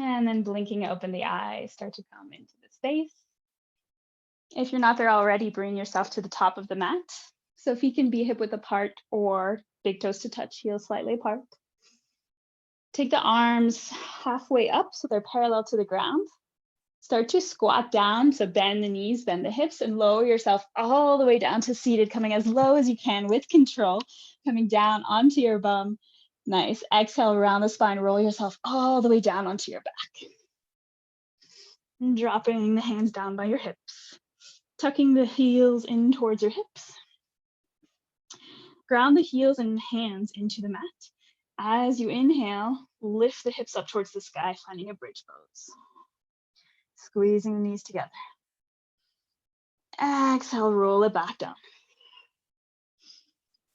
And then blinking open the eyes, start to come into the space. If you're not there already, bring yourself to the top of the mat. So feet can be hip width apart or big toes to touch, heels slightly apart. Take the arms halfway up so they're parallel to the ground. Start to squat down, so bend the knees, bend the hips, and lower yourself all the way down to seated, coming as low as you can with control, coming down onto your bum. Nice. Exhale around the spine, roll yourself all the way down onto your back. And dropping the hands down by your hips. Tucking the heels in towards your hips. Ground the heels and hands into the mat. As you inhale, lift the hips up towards the sky, finding a bridge pose. Squeezing the knees together. Exhale, roll it back down.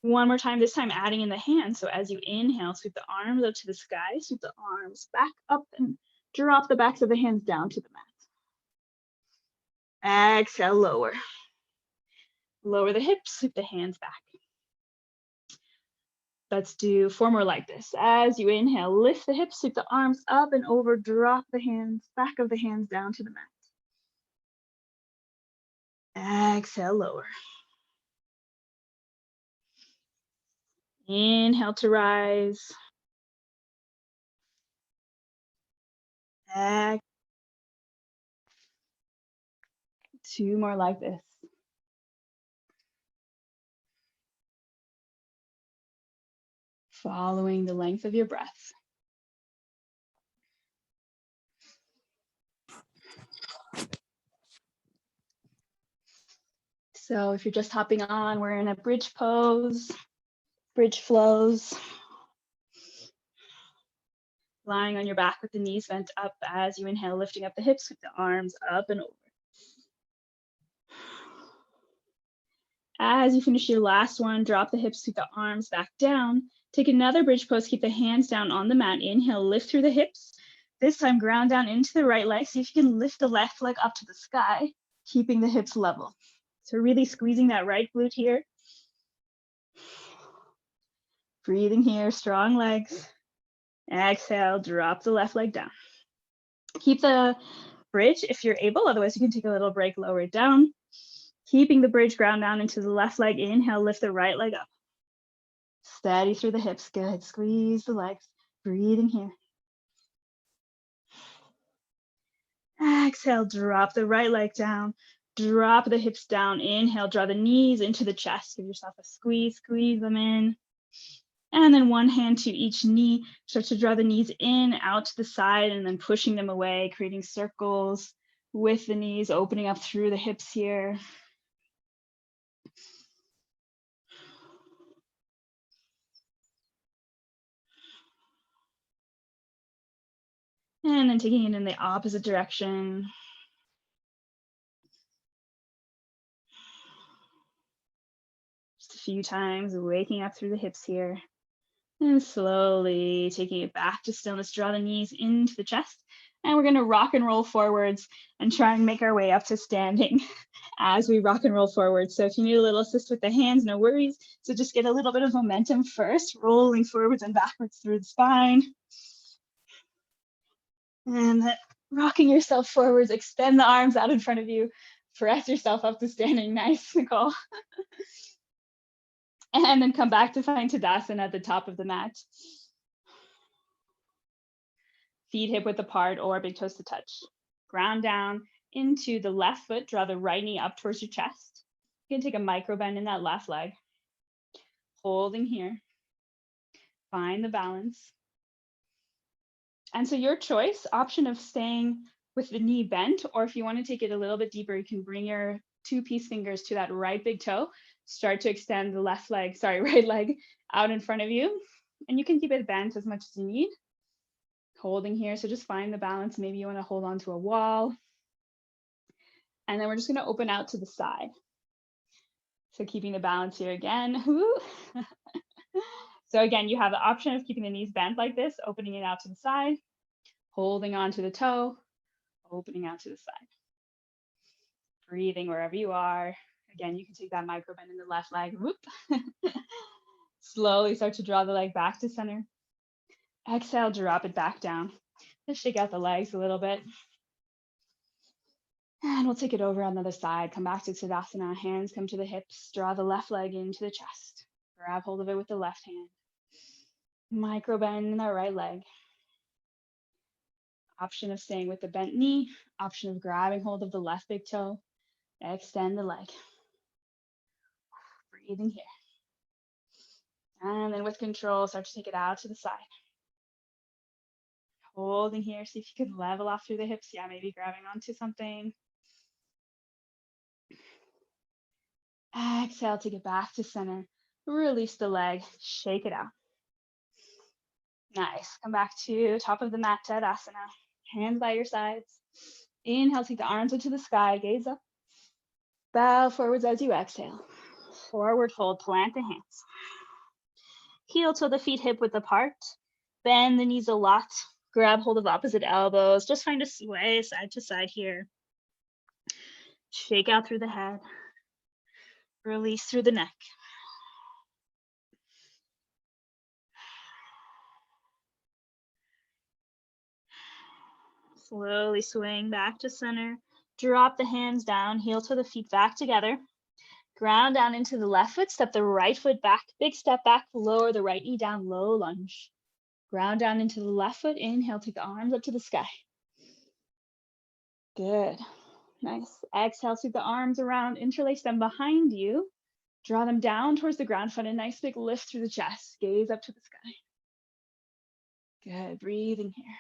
One more time, this time adding in the hands. So as you inhale, sweep the arms up to the sky, sweep the arms back up and drop the backs of the hands down to the mat. Exhale, lower. Lower the hips, sweep the hands back. Let's do 4 more like this. As you inhale, lift the hips, sweep the arms up and over, drop the hands, back of the hands down to the mat. Exhale, lower. Inhale to rise. Exhale. 2 more like this. Following the length of your breath. So if you're just hopping on, we're in a bridge pose, bridge flows. Lying on your back with the knees bent up as you inhale, lifting up the hips with the arms up and over. As you finish your last one, drop the hips, sweep the arms back down. Take another bridge pose, keep the hands down on the mat. Inhale, lift through the hips. This time, ground down into the right leg. See if you can lift the left leg up to the sky, keeping the hips level. So really squeezing that right glute here. Breathing here, strong legs. Exhale, drop the left leg down. Keep the bridge if you're able, otherwise you can take a little break, lower it down. Keeping the bridge ground down into the left leg. Inhale, lift the right leg up. Steady through the hips, good. Squeeze the legs, breathing here. Exhale, drop the right leg down. Drop the hips down. Inhale, draw the knees into the chest. Give yourself a squeeze, squeeze them in. And then one hand to each knee. Start to draw the knees in, out to the side, and then pushing them away, creating circles with the knees, opening up through the hips here. And then taking it in the opposite direction. Just a few times, waking up through the hips here. And slowly taking it back to stillness, draw the knees into the chest. And we're gonna rock and roll forwards and try and make our way up to standing as we rock and roll forwards. So if you need a little assist with the hands, no worries. So just get a little bit of momentum first, rolling forwards and backwards through the spine. And then rocking yourself forwards, extend the arms out in front of you, press yourself up to standing. Nice, Nicole. And then come back to find Tadasana at the top of the mat. Feet hip width apart or big toes to touch. Ground down into the left foot, draw the right knee up towards your chest. You can take a micro bend in that left leg. Holding here. Find the balance. And so your choice, option of staying with the knee bent, or if you want to take it a little bit deeper, you can bring your 2-piece fingers to that right big toe. Start to extend the right leg out in front of you. And you can keep it bent as much as you need. Holding here, so just find the balance. Maybe you want to hold on to a wall. And then we're just going to open out to the side. So keeping the balance here again. So again, you have the option of keeping the knees bent like this, opening it out to the side, holding on to the toe, opening out to the side. Breathing wherever you are. Again, you can take that micro bend in the left leg. Whoop. Slowly start to draw the leg back to center. Exhale, drop it back down. Just shake out the legs a little bit. And we'll take it over on the other side. Come back to Tadasana. Hands come to the hips. Draw the left leg into the chest. Grab hold of it with the left hand. Micro bend in the right leg. Option of staying with the bent knee. Option of grabbing hold of the left big toe. Extend the leg. Breathing here. And then with control, start to take it out to the side. Holding here. See if you can level off through the hips. Yeah, maybe grabbing onto something. Exhale, take it back to center. Release the leg. Shake it out. Nice. Come back to top of the mat, Tadasana. Hands by your sides. Inhale, take the arms into the sky. Gaze up. Bow forwards as you exhale. Forward fold, plant the hands. Heel toe the feet hip width apart. Bend the knees a lot. Grab hold of opposite elbows. Just find a sway side to side here. Shake out through the head. Release through the neck. Slowly swing back to center. Drop the hands down. Heel toe the feet back together. Ground down into the left foot. Step the right foot back. Big step back. Lower the right knee down. Low lunge. Ground down into the left foot. Inhale, take the arms up to the sky. Good. Nice. Exhale, sweep the arms around, interlace them behind you. Draw them down towards the ground. Find a nice big lift through the chest. Gaze up to the sky. Good. Breathing here.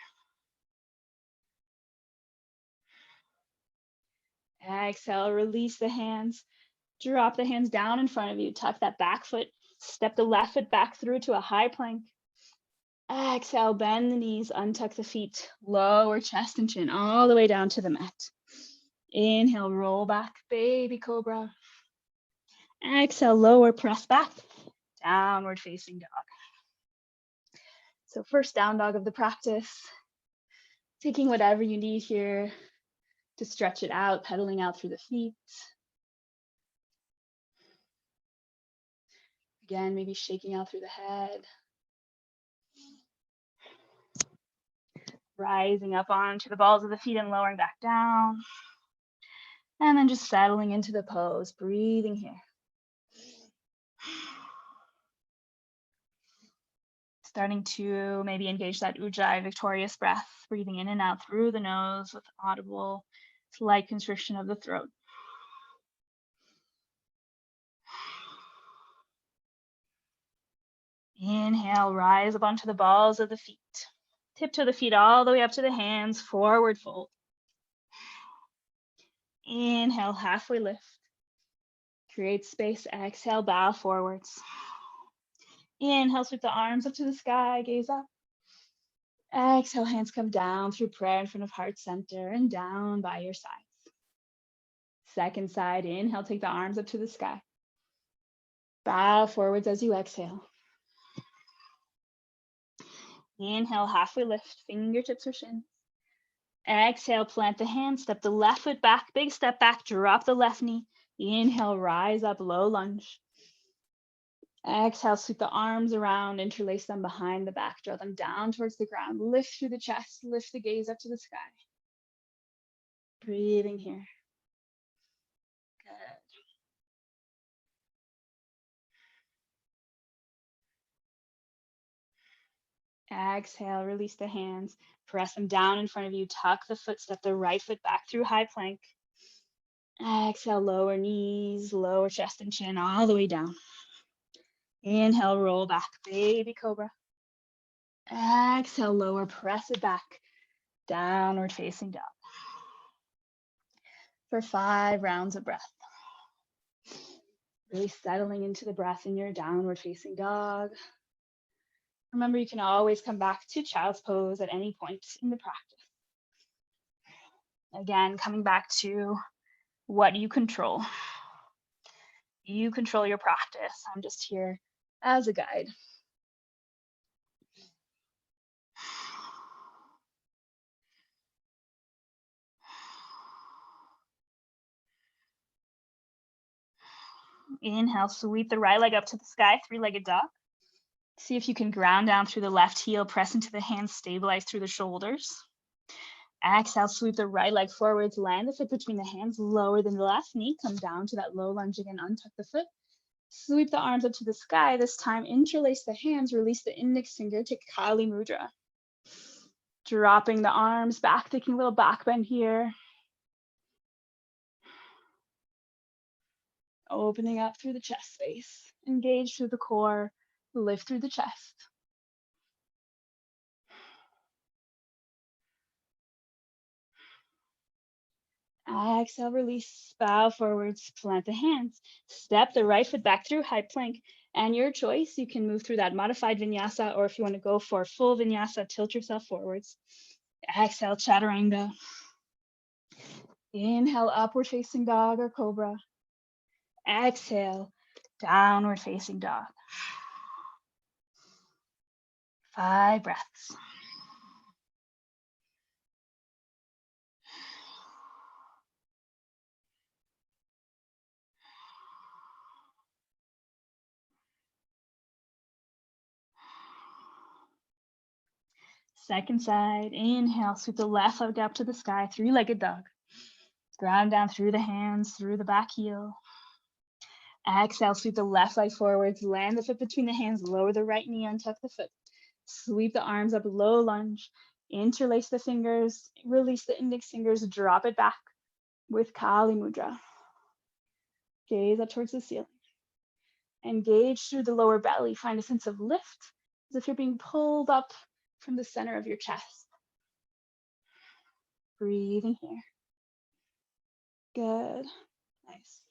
Exhale, release the hands. Drop the hands down in front of you. Tuck that back foot. Step the left foot back through to a high plank. Exhale, bend the knees, untuck the feet, lower chest and chin all the way down to the mat. Inhale, roll back, baby cobra. Exhale, lower, press back, downward facing dog. So first down dog of the practice, taking whatever you need here to stretch it out, pedaling out through the feet. Again, maybe shaking out through the head. Rising up onto the balls of the feet and lowering back down. And then just settling into the pose, breathing here. Starting to maybe engage that Ujjayi victorious breath, breathing in and out through the nose with audible, slight constriction of the throat. Inhale, rise up onto the balls of the feet. Tiptoe the feet all the way up to the hands, forward fold. Inhale, halfway lift. Create space, exhale, bow forwards. Inhale, sweep the arms up to the sky, gaze up. Exhale, hands come down through prayer in front of heart center and down by your sides. Second side, inhale, take the arms up to the sky. Bow forwards as you exhale. Inhale, halfway lift, fingertips or shins. Exhale, plant the hands, step the left foot back, big step back, drop the left knee. Inhale, rise up, low lunge. Exhale, sweep the arms around, interlace them behind the back, draw them down towards the ground, lift through the chest, lift the gaze up to the sky. Breathing here. Good. Exhale, release the hands, press them down in front of you, tuck the foot, step the right foot back through high plank. Exhale, lower knees, lower chest and chin all the way down. Inhale, roll back, baby cobra. Exhale, lower, press it back, downward facing dog. For 5 rounds of breath. Really settling into the breath in your downward facing dog. Remember, you can always come back to child's pose at any point in the practice. Again, coming back to what you control. You control your practice. I'm just here as a guide. Inhale, sweep the right leg up to the sky, 3-legged dog. See if you can ground down through the left heel, press into the hands, stabilize through the shoulders. Exhale, sweep the right leg forwards, land the foot between the hands, lower than the left knee, come down to that low lunge again, untuck the foot. Sweep the arms up to the sky. This time, interlace the hands, release the index finger to Kali Mudra. Dropping the arms back, taking a little back bend here. Opening up through the chest space. Engage through the core, lift through the chest. Exhale, release, bow forwards, plant the hands. Step the right foot back through high plank. And your choice, you can move through that modified vinyasa, or if you want to go for full vinyasa, tilt yourself forwards. Exhale, chaturanga. Inhale, upward facing dog or cobra. Exhale, downward facing dog. 5 breaths. Second side, inhale, sweep the left leg up to the sky, 3-legged dog. Ground down through the hands, through the back heel. Exhale, sweep the left leg forwards, land the foot between the hands, lower the right knee, untuck the foot. Sweep the arms up, low lunge, interlace the fingers, release the index fingers, drop it back with Kali Mudra. Gaze up towards the ceiling. Engage through the lower belly, find a sense of lift, as if you're being pulled up from the center of your chest. Breathing here. Good. Nice.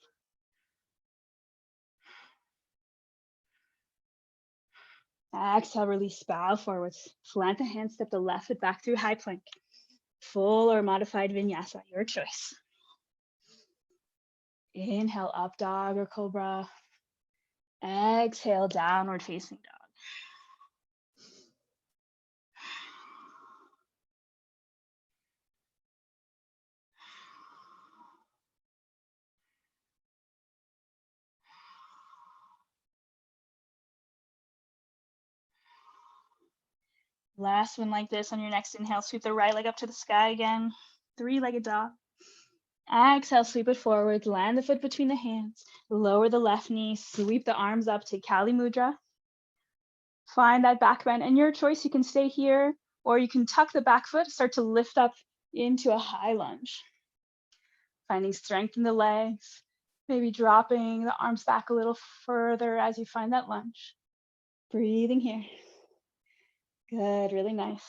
Exhale, release, bow forwards. Plant the hands, step the left foot back through high plank. Full or modified vinyasa, your choice. Inhale, up dog or cobra. Exhale, downward facing dog. Last one like this. On your next inhale, sweep the right leg up to the sky again. 3-legged dog. Exhale, sweep it forward. Land the foot between the hands. Lower the left knee. Sweep the arms up to Kali Mudra. Find that back bend. And your choice, you can stay here or you can tuck the back foot, start to lift up into a high lunge. Finding strength in the legs. Maybe dropping the arms back a little further as you find that lunge. Breathing here. Good, really nice.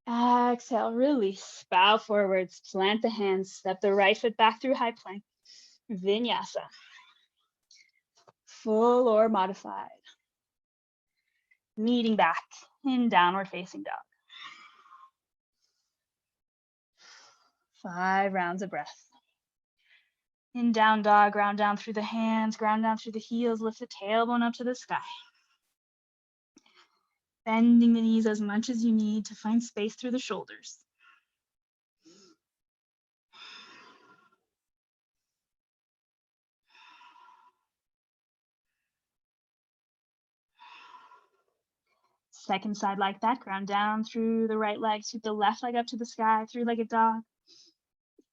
Exhale, release, bow forwards, plant the hands, step the right foot back through high plank, vinyasa. Full or modified. Meeting back in downward facing dog. 5 rounds of breath. In down dog, ground down through the hands, ground down through the heels, lift the tailbone up to the sky. Bending the knees as much as you need to find space through the shoulders. Second side like that, ground down through the right leg, sweep the left leg up to the sky, 3-legged dog.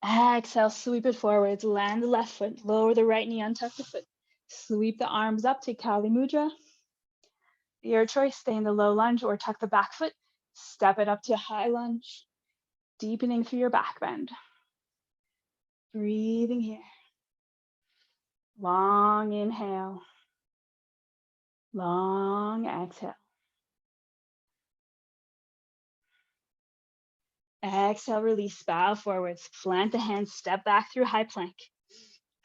Exhale, sweep it forwards, land the left foot, lower the right knee, untuck the foot. Sweep the arms up, take Kali Mudra. Your choice, stay in the low lunge or tuck the back foot. Step it up to high lunge, deepening through your back bend. Breathing here. Long inhale. Long exhale. Exhale, release, bow forwards, plant the hands, step back through high plank.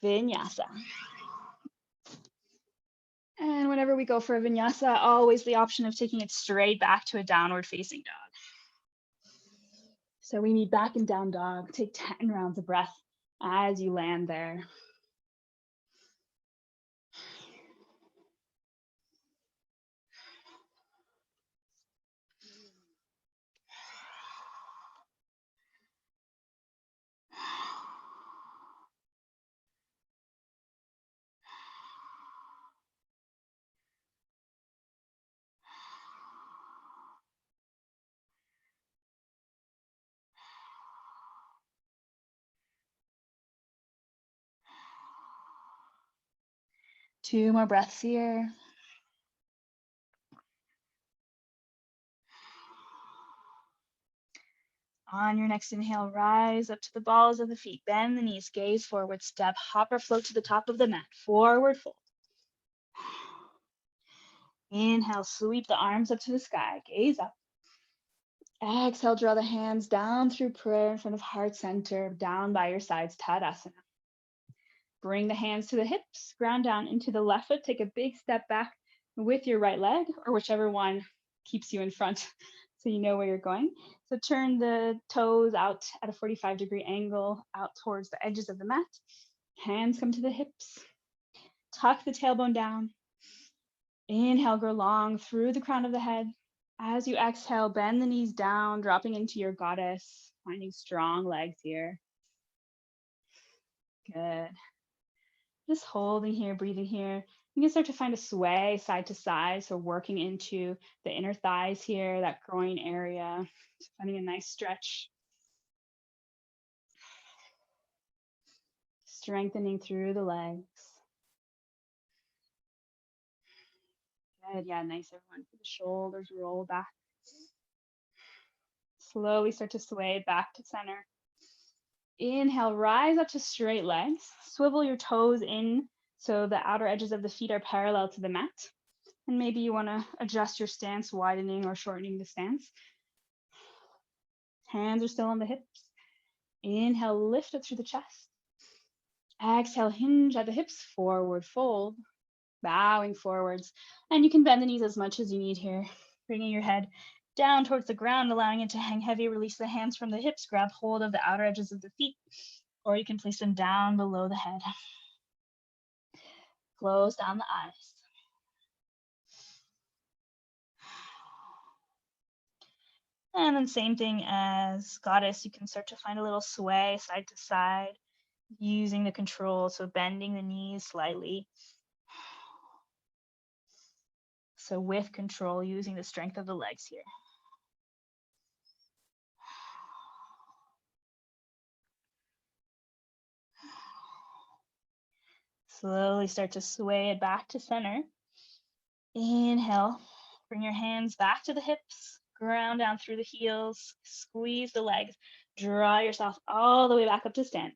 Vinyasa. And whenever we go for a vinyasa, always the option of taking it straight back to a downward facing dog. So we need back and down dog. Take 10 rounds of breath as you land there. 2 more breaths here. On your next inhale, rise up to the balls of the feet. Bend the knees, gaze forward, step, hop or float to the top of the mat. Forward fold. Inhale, sweep the arms up to the sky. Gaze up. Exhale, draw the hands down through prayer in front of heart center, down by your sides, Tadasana. Bring the hands to the hips, ground down into the left foot. Take a big step back with your right leg, or whichever one keeps you in front so you know where you're going. So turn the toes out at a 45-degree angle out towards the edges of the mat. Hands come to the hips. Tuck the tailbone down. Inhale, grow long through the crown of the head. As you exhale, bend the knees down, dropping into your goddess, finding strong legs here. Good. Just holding here, breathing here. You can start to find a sway side to side. So working into the inner thighs here, that groin area. So finding a nice stretch. Strengthening through the legs. Good. Yeah, nice, everyone. The shoulders roll back. Slowly start to sway back to center. Inhale, rise up to straight legs. Swivel your toes in so the outer edges of the feet are parallel to the mat. And maybe you want to adjust your stance, widening or shortening the stance. Hands are still on the hips. Inhale, lift up through the chest. Exhale, hinge at the hips, forward fold, bowing forwards. And you can bend the knees as much as you need here. Bringing your head down towards the ground, allowing it to hang heavy. Release the hands from the hips, grab hold of the outer edges of the feet, or you can place them down below the head. Close down the eyes. And then same thing as goddess, you can start to find a little sway side to side, using the control, so bending the knees slightly. So with control, using the strength of the legs here. Slowly start to sway it back to center. Inhale, bring your hands back to the hips, ground down through the heels, squeeze the legs, draw yourself all the way back up to stand.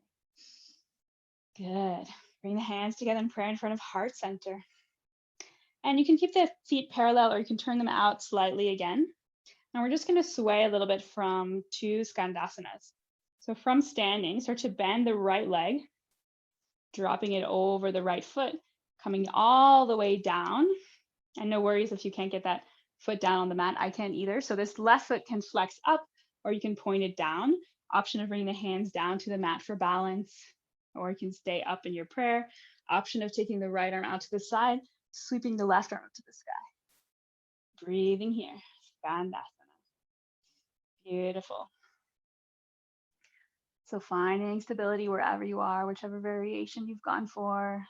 Good. Bring the hands together in prayer in front of heart center. And you can keep the feet parallel or you can turn them out slightly again. And we're just going to sway a little bit from 2 Skandasanas. So from standing, start to bend the right leg, dropping it over the right foot, coming all the way down. And no worries if you can't get that foot down on the mat. I can't either. So this left foot can flex up or you can point it down. Option of bringing the hands down to the mat for balance, or you can stay up in your prayer. Option of taking the right arm out to the side, sweeping the left arm up to the sky. Breathing here, Skandasana. Beautiful. So finding stability wherever you are, whichever variation you've gone for.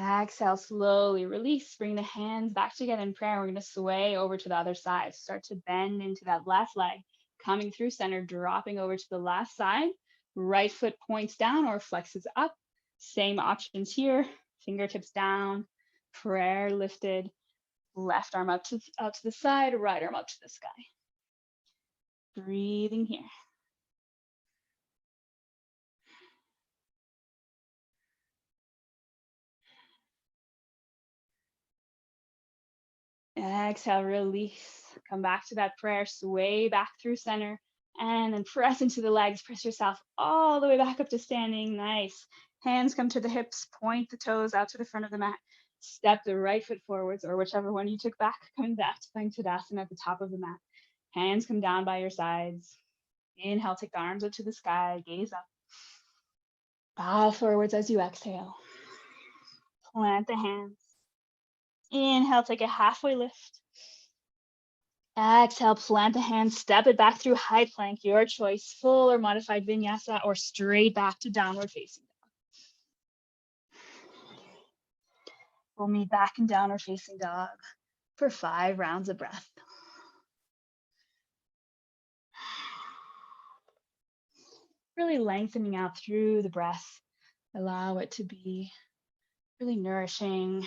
Exhale, slowly release. Bring the hands back together in prayer. We're going to sway over to the other side. Start to bend into that left leg, coming through center, dropping over to the left side. Right foot points down or flexes up. Same options here. Fingertips down, prayer lifted. Left arm out to the side, right arm up to the sky. Breathing here. Exhale, release. Come back to that prayer, sway back through center, and then press into the legs. Press yourself all the way back up to standing. Nice. Hands come to the hips, point the toes out to the front of the mat. Step the right foot forwards, or whichever one you took back, coming back to plank Tadasana at the top of the mat. Hands come down by your sides. Inhale, take the arms up to the sky, gaze up. Bow forwards as you exhale. Plant the hands. Inhale, take a halfway lift. Exhale, plant the hands, step it back through high plank, your choice, full or modified vinyasa, or straight back to downward facing dog. We'll meet back in downward facing dog for 5 rounds of breath. Really lengthening out through the breath, Allow it to be really nourishing.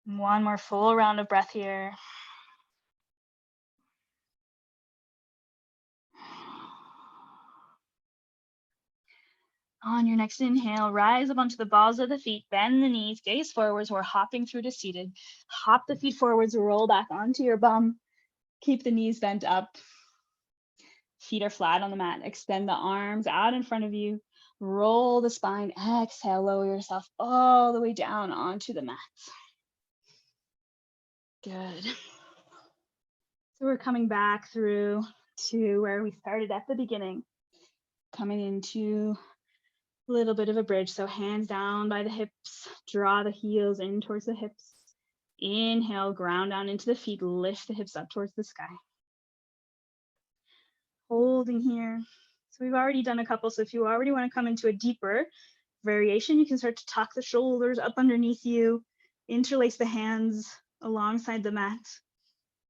One more full round of breath here. On your next inhale, rise up onto the balls of the feet, bend the knees, gaze forwards. We're hopping through to seated. Hop the feet forwards, roll back onto your bum. Keep the knees bent up. Feet are flat on the mat. Extend the arms out in front of you. Roll the spine. Exhale, lower yourself all the way down onto the mat. Good. So we're coming back through to where we started at the beginning. Coming into a little bit of a bridge. So hands down by the hips. Draw the heels in towards the hips. Inhale, ground down into the feet. Lift the hips up towards the sky. Holding here. So we've already done a couple. So if you already want to come into a deeper variation, you can start to tuck the shoulders up underneath you. Interlace the hands alongside the mat.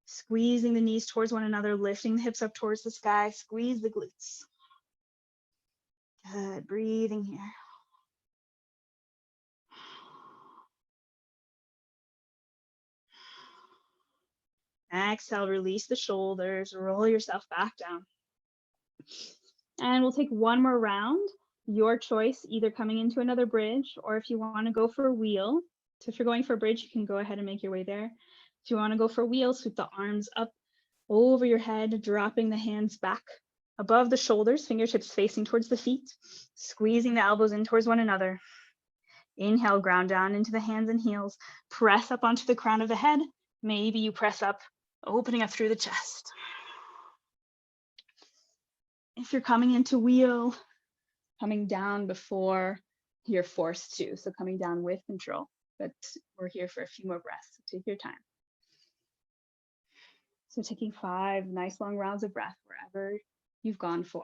Squeezing the knees towards one another, lifting the hips up towards the sky. Squeeze the glutes. Good. Breathing here. Exhale, release the shoulders, roll yourself back down. And we'll take one more round. Your choice, either coming into another bridge, or if you want to go for a wheel. So if you're going for a bridge, you can go ahead and make your way there. If you want to go for a wheel, sweep the arms up over your head, dropping the hands back above the shoulders, fingertips facing towards the feet, squeezing the elbows in towards one another. Inhale, ground down into the hands and heels. Press up onto the crown of the head. Maybe you press up, opening up through the chest. If you're coming into wheel, coming down before you're forced to. So coming down with control, but we're here for a few more breaths. So take your time. So taking 5 nice long rounds of breath wherever you've gone for.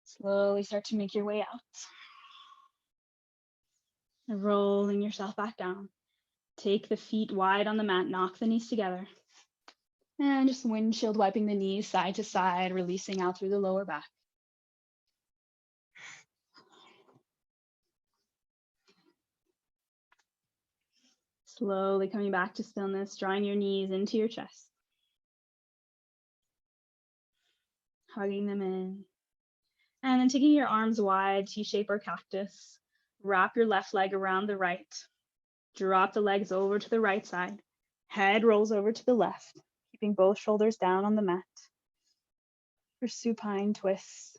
Slowly start to make your way out. And rolling yourself back down. Take the feet wide on the mat, knock the knees together. And just windshield wiping the knees side to side, releasing out through the lower back. Slowly coming back to stillness, drawing your knees into your chest. Hugging them in. And then taking your arms wide, T-shape or cactus. Wrap your left leg around the right. Drop the legs over to the right side. Head rolls over to the left, keeping both shoulders down on the mat. For supine twists.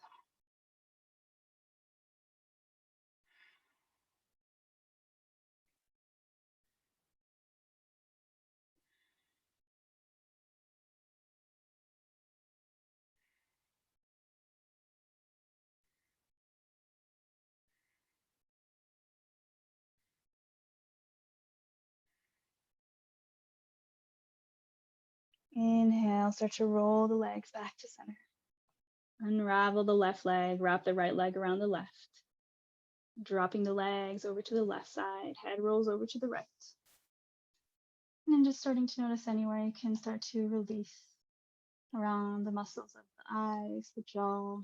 Inhale, start to roll the legs back to center. Unravel the left leg, wrap the right leg around the left. Dropping the legs over to the left side, head rolls over to the right. And then just starting to notice anywhere you can start to release around the muscles of the eyes, the jaw.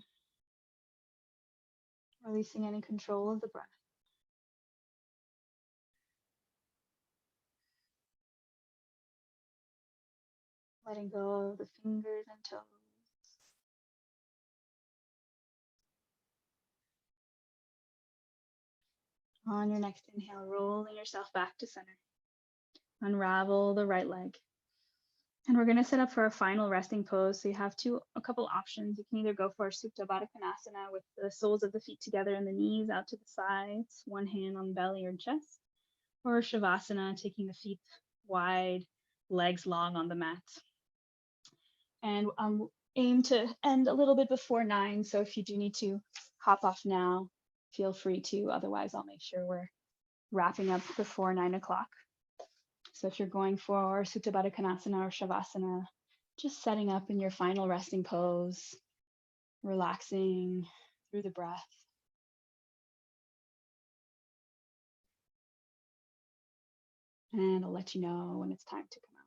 Releasing any control of the breath. Letting go of the fingers and toes. On your next inhale, rolling yourself back to center. Unravel the right leg. And we're going to set up for our final resting pose. So you have a couple options. You can either go for Supta Baddha Konasana with the soles of the feet together and the knees out to the sides, one hand on belly or chest, or Shavasana, taking the feet wide, legs long on the mat. And aim to end a little bit before 9. So if you do need to hop off now, feel free to. Otherwise, I'll make sure we're wrapping up before 9 o'clock. So if you're going for Supta Baddha Konasana or Shavasana, just setting up in your final resting pose. relaxing through the breath. And I'll let you know when it's time to come out.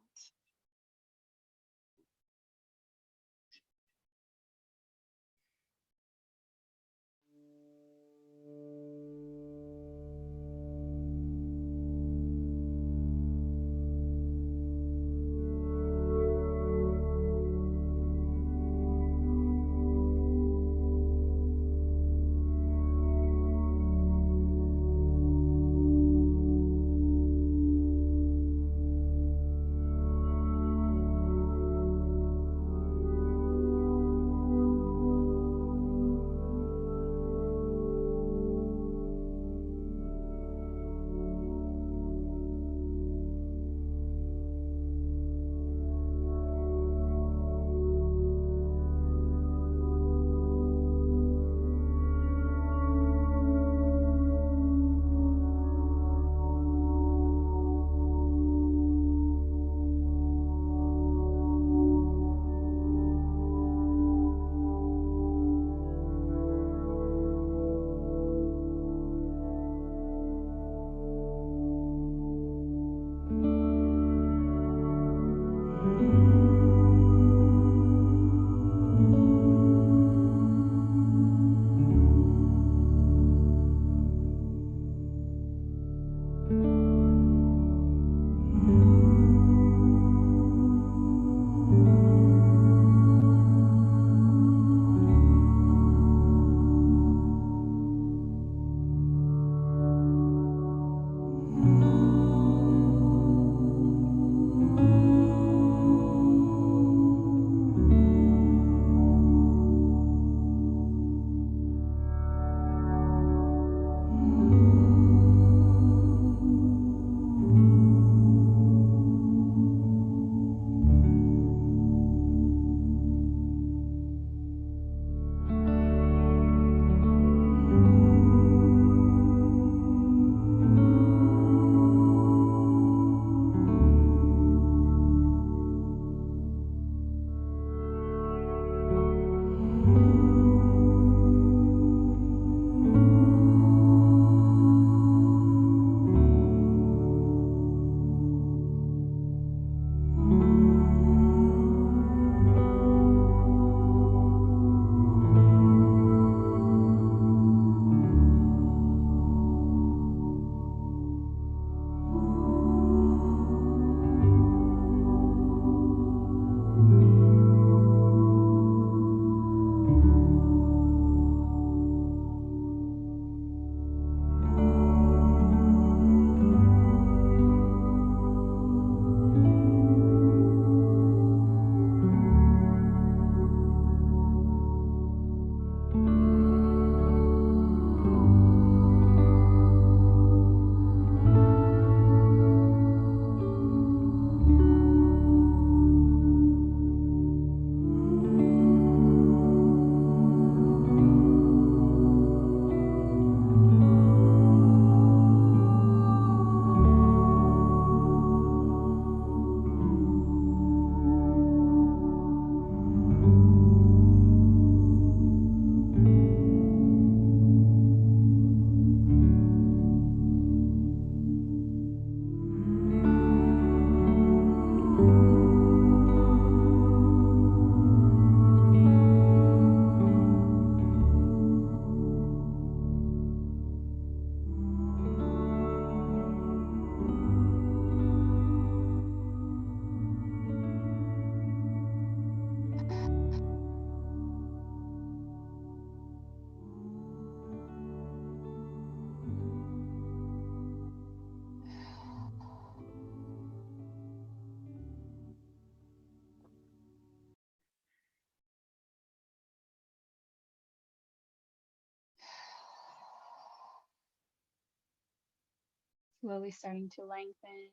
Slowly starting to lengthen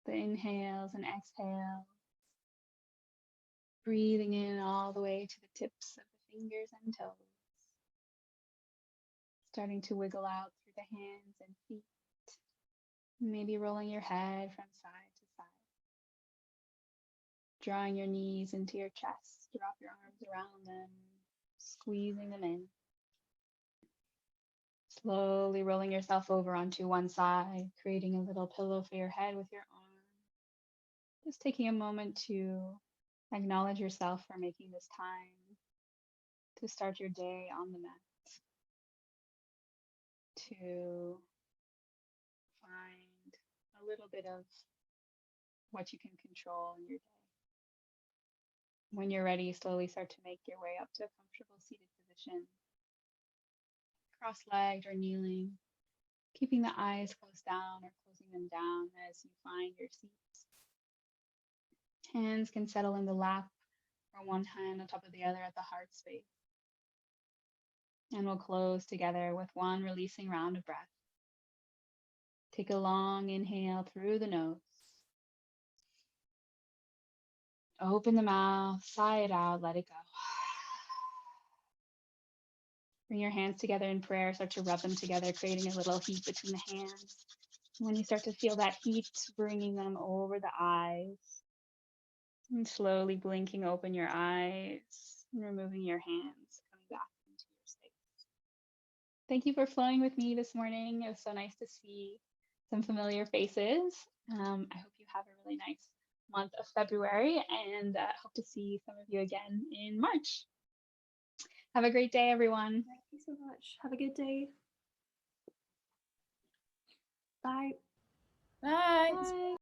the inhales and exhales, breathing in all the way to the tips of the fingers and toes, starting to wiggle out through the hands and feet, maybe rolling your head from side to side, drawing your knees into your chest, drop your arms around them, squeezing them in. Slowly rolling yourself over onto one side, creating a little pillow for your head with your arm. Just taking a moment to acknowledge yourself for making this time to start your day on the mat, to find a little bit of what you can control in your day. When you're ready, slowly start to make your way up to a comfortable seated position, cross-legged or kneeling, keeping the eyes closed down or closing them down as you find your seat. Hands can settle in the lap or one hand on top of the other at the heart space. And we'll close together with one releasing round of breath. Take a long inhale through the nose. Open the mouth, sigh it out, let it go. Bring your hands together in prayer, start to rub them together, creating a little heat between the hands. And when you start to feel that heat, bringing them over the eyes. And slowly blinking open your eyes and removing your hands, coming back into your space. Thank you for flowing with me this morning. It was so nice to see some familiar faces. I hope you have a really nice month of February and hope to see some of you again in March. Have a great day, everyone. Thank you so much. Have a good day. Bye. Bye. Bye.